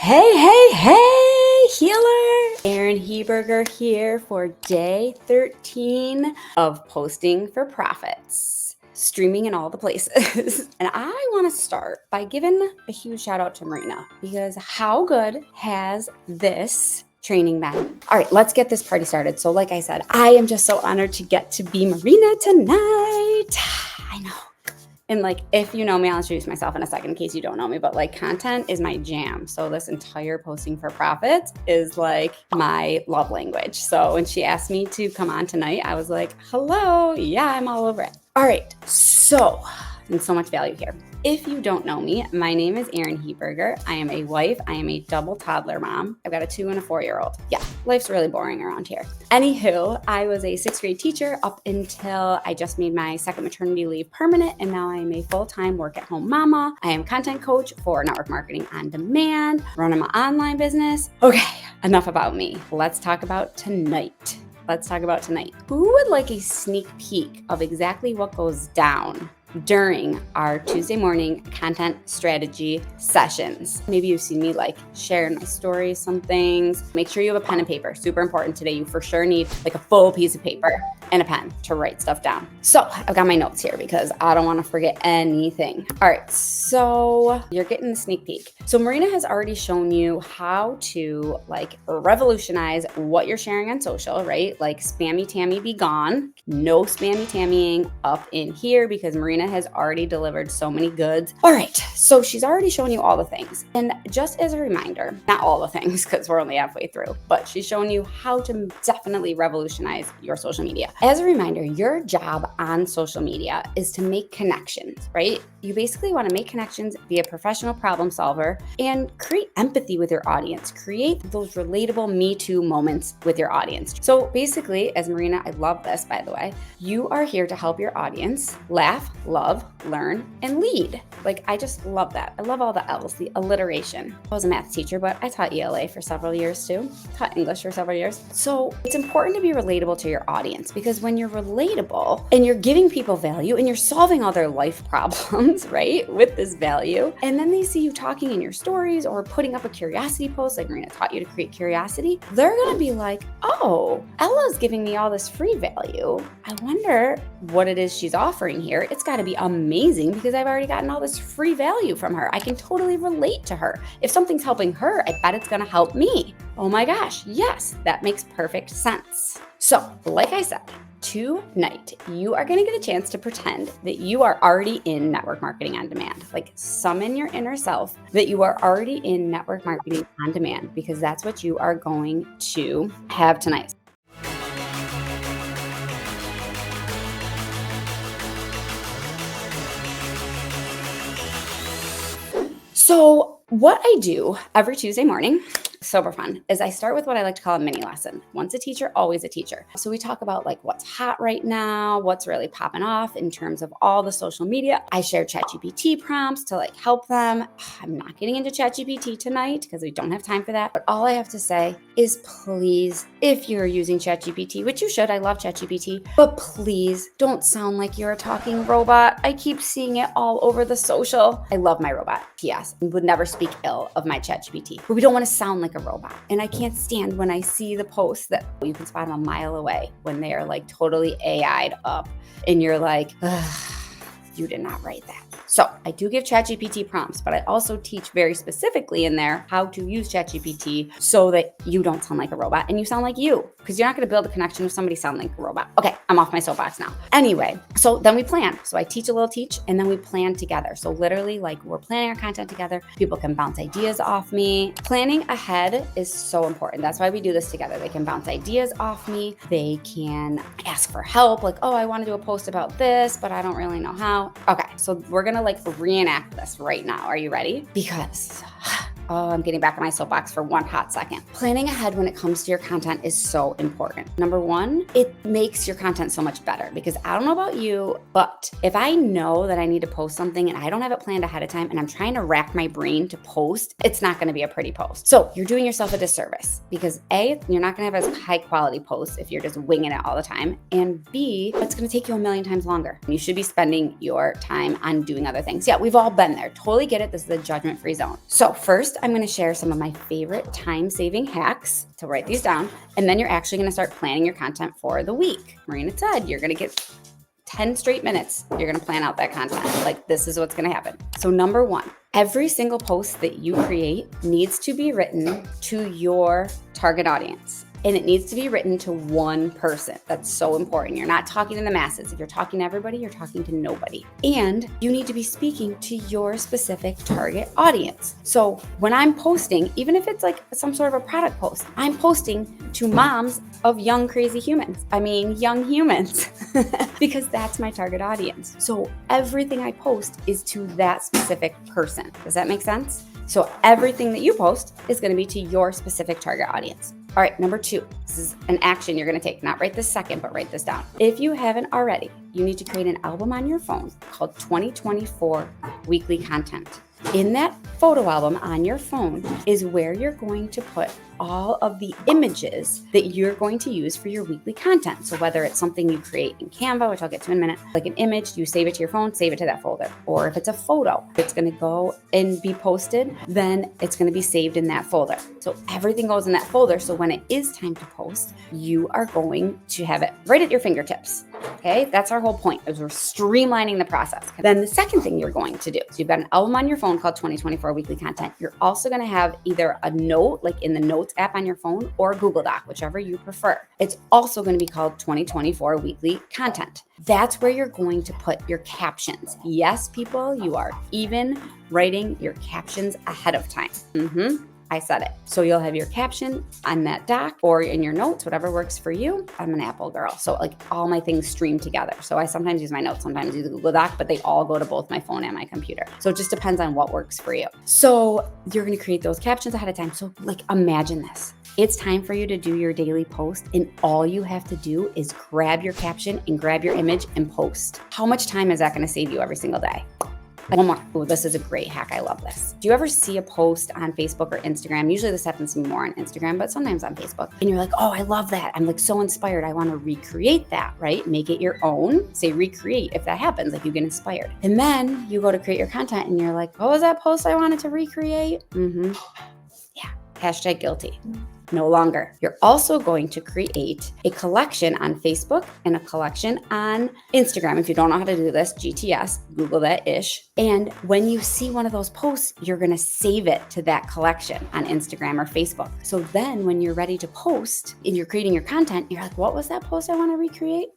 Hey, healer! Erin Heberger here for day 13 of Posting for Profits, streaming in all the places. And I want to start by giving a huge shout out to Marina, because how good has this training been? All right, let's get this party started. So like I said, I am just so honored to get to be Marina tonight. I know. And like, if you know me, I'll introduce myself in a second in case you don't know me, but like content is my jam. So this entire Posting for Profit is like my love language. So when she asked me to come on tonight, I was like, hello, yeah, I'm all over it. All right, so, and so much value here. If you don't know me, my name is Erin Heberger. I am a wife. I am a double toddler mom. I've got a 2 and a 4-year-old. Yeah, life's really boring around here. Anywho, I was a 6th grade teacher up until I just made my second maternity leave permanent, and now I am a full-time work-at-home mama. I am content coach for network marketing on demand, running my online business. Okay, enough about me. Let's talk about tonight. Who would like a sneak peek of exactly what goes down during our Tuesday morning content strategy sessions? Maybe you've seen me like share in my stories some things. Make sure you have a pen and paper. Super important today. You for sure need like a full piece of paper and a pen to write stuff down. So I've got my notes here because I don't want to forget anything. All right, so you're getting the sneak peek. So Marina has already shown you how to like revolutionize what you're sharing on social, right? Like spammy Tammy be gone. No spammy Tammying up in here because Marina has already delivered so many goods. All right, so she's already shown you all the things. And just as a reminder, not all the things because we're only halfway through, but she's shown you how to definitely revolutionize your social media. As a reminder, your job on social media is to make connections, right? You basically want to make connections, be a professional problem solver, and create empathy with your audience. Create those relatable Me Too moments with your audience. So basically, as Marina, I love this, by the way, you are here to help your audience laugh, love, learn, and lead. Like, I just love that. I love all the L's, the alliteration. I was a math teacher, but I taught ELA for several years too. Taught English for several years. So it's important to be relatable to your audience, because when you're relatable and you're giving people value and you're solving all their life problems, right, with this value, and then they see you talking in your stories or putting up a curiosity post, like Marina taught you to create curiosity, they're going to be like, oh, Ella's giving me all this free value. I wonder what it is she's offering here. It's got to be amazing because I've already gotten all this free value from her. I can totally relate to her. If something's helping her, I bet it's going to help me. Oh my gosh, yes, that makes perfect sense. So, like I said, tonight, you are going to get a chance to pretend that you are already in network marketing on demand. Like, summon your inner self that you are already in network marketing on demand, because that's what you are going to have tonight. So what I do every Tuesday morning, super fun, is I start with what I like to call a mini lesson. Once a teacher, always a teacher. So we talk about like what's hot right now, what's really popping off in terms of all the social media. I share ChatGPT prompts to like help them. I'm not getting into ChatGPT tonight because we don't have time for that. But all I have to say is, please, if you're using ChatGPT, which you should, I love ChatGPT, but please don't sound like you're a talking robot. I keep seeing it all over the social. I love my robot. P.S. Would never speak ill of my ChatGPT, but we don't want to sound like a robot. And I can't stand when I see the posts that you can spot them a mile away when they are like totally AI'd up and you're like, you did not write that. So I do give ChatGPT prompts, but I also teach very specifically in there how to use ChatGPT so that you don't sound like a robot and you sound like you, because you're not going to build a connection with somebody sounding like a robot. Okay, I'm off my soapbox now. Anyway, so then we plan. So I teach a little and then we plan together. So literally, like, we're planning our content together. People can bounce ideas off me. Planning ahead is so important. That's why we do this together. They can bounce ideas off me. They can ask for help. Like, oh, I want to do a post about this, but I don't really know how. Okay, so we're going to like reenact this right now. Are you ready? Because oh, I'm getting back on my soapbox for one hot second. Planning ahead when it comes to your content is so important. Number one, it makes your content so much better, because I don't know about you, but if I know that I need to post something and I don't have it planned ahead of time and I'm trying to rack my brain to post, it's not going to be a pretty post. So you're doing yourself a disservice, because A, you're not going to have as high quality posts if you're just winging it all the time. And B, it's going to take you a million times longer. You should be spending your time on doing other things. Yeah, we've all been there. Totally get it. This is a judgment-free zone. So first, first, I'm going to share some of my favorite time-saving hacks to write these down. And then you're actually going to start planning your content for the week. Marina said you're going to get 10 straight minutes. You're going to plan out that content. Like, this is what's going to happen. So number one, every single post that you create needs to be written to your target audience. And it needs to be written to one person. That's so important. You're not talking to the masses. If you're talking to everybody, you're talking to nobody. And you need to be speaking to your specific target audience. So when I'm posting, even if it's like some sort of a product post, I'm posting to moms of young, crazy humans. Young humans, because that's my target audience. So everything I post is to that specific person. Does that make sense? So everything that you post is going to be to your specific target audience. All right, number two, this is an action you're going to take. Not right this second, but write this down. If you haven't already, you need to create an album on your phone called 2024 Weekly Content. In that photo album on your phone is where you're going to put all of the images that you're going to use for your weekly content. So whether it's something you create in Canva, which I'll get to in a minute, like an image, you save it to your phone, save it to that folder. Or if it's a photo, it's going to go and be posted, then it's going to be saved in that folder. So everything goes in that folder. So when it is time to post, you are going to have it right at your fingertips. Okay, that's our whole point, is we're streamlining the process. Then the second thing you're going to do, so you've got an album on your phone called 2024 Weekly Content. You're also going to have either a note, like in the Notes app on your phone, or a Google Doc, whichever you prefer. It's also going to be called 2024 Weekly Content. That's where you're going to put your captions. Yes, people, you are even writing your captions ahead of time. I said it. So you'll have your caption on that doc or in your notes, whatever works for you. I'm an Apple girl, so like all my things stream together. So I sometimes use my notes, sometimes use the Google Doc, but they all go to both my phone and my computer. So it just depends on what works for you. So you're going to create those captions ahead of time. So like, imagine this. It's time for you to do your daily post, and all you have to do is grab your caption and grab your image and post. How much time is that going to save you every single day? One more. Oh, this is a great hack. I love this. Do you ever see a post on Facebook or Instagram? Usually this happens to me more on Instagram, but sometimes on Facebook. And you're like, oh, I love that. I'm like so inspired. I want to recreate that, right? Make it your own. Say recreate if that happens, like you get inspired. And then you go to create your content and you're like, what was that post I wanted to recreate? Yeah. Hashtag guilty. No longer. You're also going to create a collection on Facebook and a collection on Instagram. If you don't know how to do this, GTS, Google that ish. And when you see one of those posts, you're going to save it to that collection on Instagram or Facebook. So then when you're ready to post and you're creating your content, you're like, what was that post I want to recreate?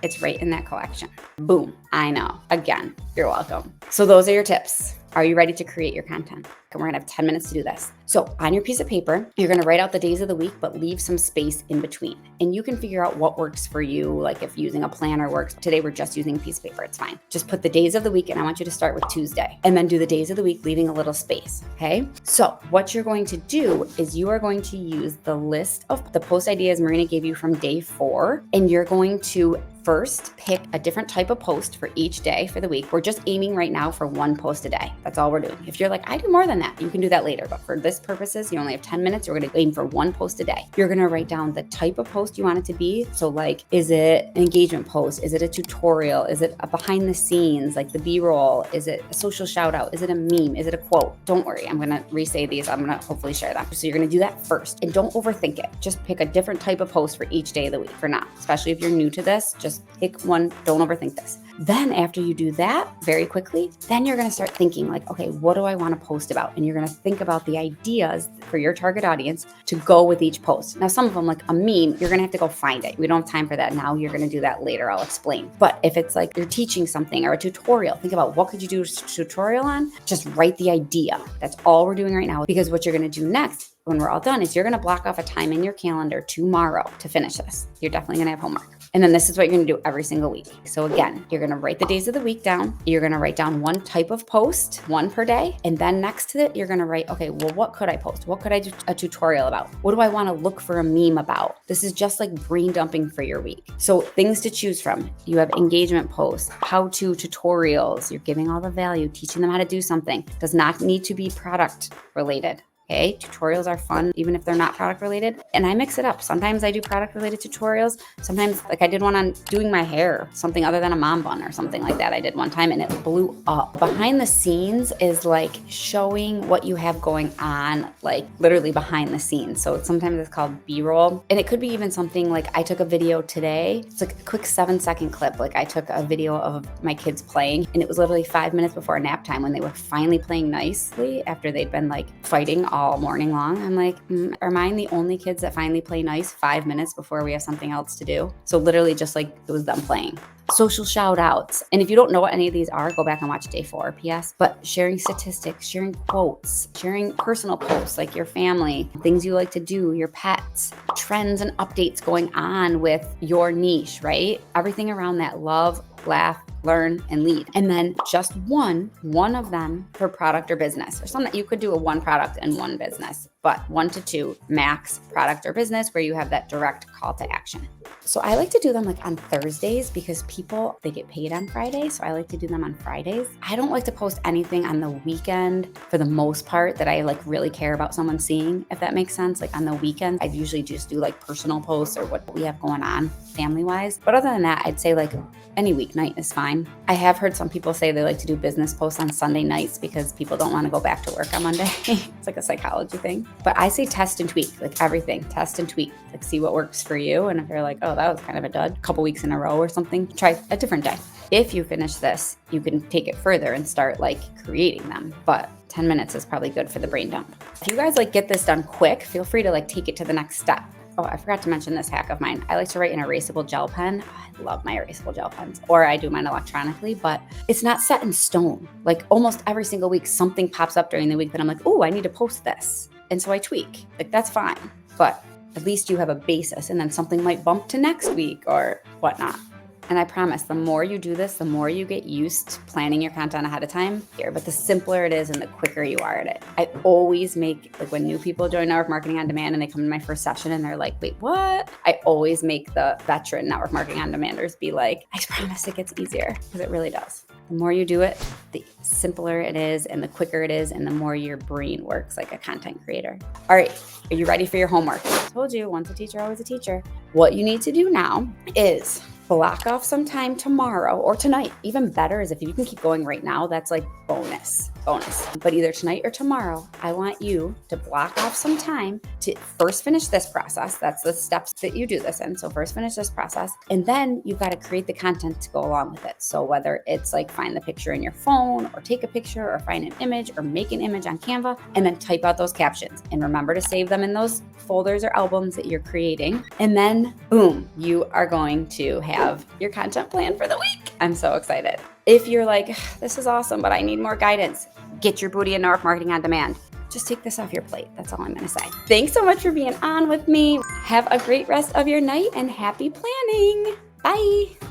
It's right in that collection. Boom. I know. Again, you're welcome. So those are your tips. Are you ready to create your content? And we're gonna have 10 minutes to do this. So on your piece of paper, you're gonna write out the days of the week, but leave some space in between. And you can figure out what works for you. Like if using a planner works. Today we're just using a piece of paper, it's fine. Just put the days of the week, and I want you to start with Tuesday. And then do the days of the week, leaving a little space, okay? So what you're going to do is you are going to use the list of the post ideas Marina gave you from day 4, and you're going to first pick a different type of post for each day for the week. We're just aiming right now for 1 post a day. That's all we're doing. If you're like, I do more than that, you can do that later. But for this purposes, you only have 10 minutes. We're going to aim for 1 post a day. You're going to write down the type of post you want it to be. So like, is it an engagement post? Is it a tutorial? Is it a behind the scenes, like the B-roll? Is it a social shout out? Is it a meme? Is it a quote? Don't worry. I'm going to re-say these. I'm going to hopefully share them. So you're going to do that first, and don't overthink it. Just pick a different type of post for each day of the week for now, especially if you're new to this. Just pick one. Don't overthink this. Then after you do that very quickly, then you're going to start thinking like, okay, what do I want to post about? And you're going to think about the ideas for your target audience to go with each post. Now, some of them, like a meme, you're going to have to go find it. We don't have time for that now. You're going to do that later. I'll explain. But if it's like you're teaching something or a tutorial, think about what could you do a tutorial on? Just write the idea. That's all we're doing right now. Because what you're going to do next when we're all done is you're going to block off a time in your calendar tomorrow to finish this. You're definitely going to have homework. And then this is what you're going to do every single week. So again, you're going to write the days of the week down. You're going to write down 1 type of post, 1 per day. And then next to it, you're going to write, okay, well, what could I post? What could I do a tutorial about? What do I want to look for a meme about? This is just like brain dumping for your week. So things to choose from. You have engagement posts, how-to tutorials. You're giving all the value, teaching them how to do something. Does not need to be product related. Okay, tutorials are fun, even if they're not product related. And I mix it up. Sometimes I do product related tutorials. Sometimes, like I did one on doing my hair, something other than a mom bun or something like that. I did one time and it blew up. Behind the scenes is like showing what you have going on, like literally behind the scenes. So sometimes it's called B-roll. And it could be even something like I took a video today. It's like a quick 7-second clip. Like I took a video of my kids playing and it was literally 5 minutes before nap time when they were finally playing nicely after they'd been like fighting all morning long. I'm like, are mine the only kids that finally play nice 5 minutes before we have something else to do? So literally just like it was them playing. Social shout outs. And if you don't know what any of these are, go back and watch day 4 PS. But sharing statistics, sharing quotes, sharing personal posts like your family, things you like to do, your pets, trends and updates going on with your niche, right? Everything around that: love, laugh, learn, and lead. And then just one of them per product or business. Or something that you could do a 1 product and 1 business, but 1 to 2 max product or business where you have that direct call to action. So I like to do them like on Thursdays because people, they get paid on Friday. So I like to do them on Fridays. I don't like to post anything on the weekend for the most part that I like really care about someone seeing, if that makes sense. Like on the weekend, I usually just do like personal posts or what we have going on family wise. But other than that, I'd say like any weeknight is fine. I have heard some people say they like to do business posts on Sunday nights because people don't want to go back to work on Monday. It's like a psychology thing. But I say test and tweak, like everything, test and tweak, like see what works for you. And if you're like, oh, that was kind of a dud, a couple weeks in a row or something, try a different day. If you finish this, you can take it further and start like creating them. But 10 minutes is probably good for the brain dump. If you guys like get this done quick, feel free to like take it to the next step. Oh, I forgot to mention this hack of mine. I like to write in erasable gel pen. I love my erasable gel pens, or I do mine electronically, but it's not set in stone. Like almost every single week, something pops up during the week that I'm like, oh, I need to post this. And so I tweak. Like that's fine, but at least you have a basis and then something might bump to next week or whatnot. And I promise, the more you do this, the more you get used to planning your content ahead of time here, but the simpler it is and the quicker you are at it. I always make, like when new people join Network Marketing on Demand and they come to my first session and they're like, wait, what? I always make the veteran Network Marketing on Demanders be like, I promise it gets easier, because it really does. The more you do it, the simpler it is and the quicker it is and the more your brain works like a content creator. All right, are you ready for your homework? I told you, once a teacher, always a teacher. What you need to do now is block off some time tomorrow or tonight. Even better is if you can keep going right now, that's like bonus. But either tonight or tomorrow, I want you to block off some time to first finish this process. That's the steps that you do this in. So first finish this process, and then you've got to create the content to go along with it. So whether it's like find the picture in your phone or take a picture or find an image or make an image on Canva and then type out those captions and remember to save them in those folders or albums that you're creating. And then boom, you are going to have your content plan for the week. I'm so excited. If you're like, this is awesome, but I need more guidance, get your booty in Network Marketing on Demand. Just take this off your plate. That's all I'm going to say. Thanks so much for being on with me. Have a great rest of your night and happy planning. Bye.